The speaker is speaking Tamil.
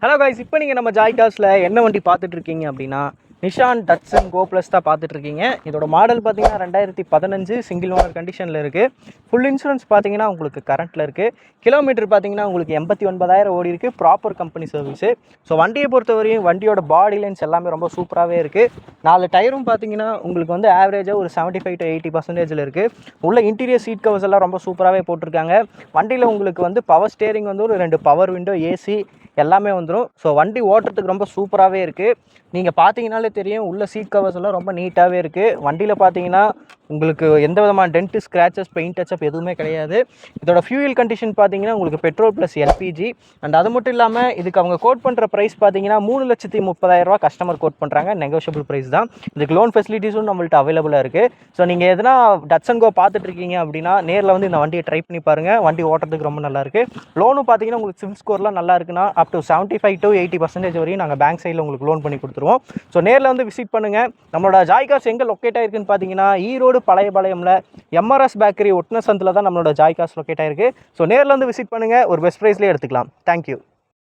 ஹலோ கைஸ், இப்போ நீங்கள் நம்ம ஜாய் கார்ஸில் என்ன வண்டி பார்த்துட்டு இருக்கீங்க அப்படின்னா நிஷான் டட்சன் கோ ப்ளஸ் தான் பார்த்துட்டு இருக்கீங்க. இதோட மாடல் பார்த்தீங்கன்னா 2015 சிங்கிள் ஓனர் கண்டிஷனில் இருக்குது. ஃபுல் இன்சூரன்ஸ் பார்த்தீங்கன்னா உங்களுக்கு கரண்ட்டில் இருக்குது. கிலோமீட்டர் பார்த்தீங்கன்னா உங்களுக்கு 89,000 ஓடி இருக்குது. Proper company service. ஸோ வண்டியை பொறுத்தவரையும் வண்டியோட பாடி லைன்ஸ் எல்லாமே ரொம்ப சூப்பராகவே இருக்குது. 4 டயரும் பார்த்தீங்கன்னா உங்களுக்கு வந்து ஆவரேஜாக ஒரு 75 to 80% இருக்குது. உள்ள இன்டீரியர் சீட் கவர்ஸ் எல்லாம் ரொம்ப சூப்பராகவே போட்டிருக்காங்க. வண்டியில் உங்களுக்கு வந்து பவர் ஸ்டேரிங் வந்து ஒரு 2 பவர் விண்டோ, ஏசி எல்லாமே வந்துடும். ஸோ வண்டி ஓட்டுறதுக்கு ரொம்ப சூப்பராகவே இருக்குது. நீங்கள் பார்த்தீங்கனாலே தெரியும், உள்ள சீட் கவர்ஸ் எல்லாம் ரொம்ப நீட்டாகவே இருக்குது. வண்டியில் பார்த்தீங்கன்னா உங்களுக்கு எந்த விதமான டென்ட்டு, ஸ்க்ராச்சஸ், பெயிண்ட் டச்சப் எதுவுமே கிடையாது. இதோட ஃபியூயல் கண்டிஷன் பார்த்தீங்கன்னா உங்களுக்கு பெட்ரோல் ப்ளஸ் எல்பிஜி. அண்ட் அது மட்டும் இல்லாமல் இதுக்கு அவங்க கோட் பண்ணுற ப்ரைஸ் பார்த்தீங்கன்னா 3,30,000 கஸ்டமர் கோட் பண்ணுறாங்க. நெகோஷியபிள் ப்ரைஸ் தான். இதுக்கு லோன் ஃபெசிலிட்டிஸும் நம்மள்ட்ட அவைலபிளாக இருக்குது. ஸோ நீங்கள் எதனா டட்சன் கோ பார்த்துட்ருக்கீங்க அப்படின்னா நேரில் வந்து இந்த வண்டியை ட்ரை பண்ணி பாருங்கள். வண்டி ஓட்டுறதுக்கு ரொம்ப நல்லாயிருக்கு. லோனும் பார்த்தீங்கன்னா உங்களுக்கு சிவில் ஸ்கோர்லாம் நல்லா இருக்குன்னா அப் டு 75 to 80% வரையும் நாங்கள் பேங்க் சைடில் உங்களுக்கு லோன் பண்ணி கொடுத்துருவோம். ஸோ நேரில் வந்து விசிட் பண்ணுங்கள். நம்மளோட ஜாய் கார்ஸ் எங்கே லொக்கேட் ஆகிருக்குன்னு பார்த்தீங்கன்னா ஈரோடு பழையபாளையம்ல எம்ஆர்எஸ் பேக்கரி ஒட்டின சந்தில் தான் நம்மளோட ஜாய் கார்ஸ் லொக்கேட் ஆகிருக்கு. ஸோ நேரில் வந்து விசிட் பண்ணுங்கள். ஒரு பெஸ்ட் ப்ரைஸ்லேயே எடுத்துக்கலாம். தேங்க்யூ.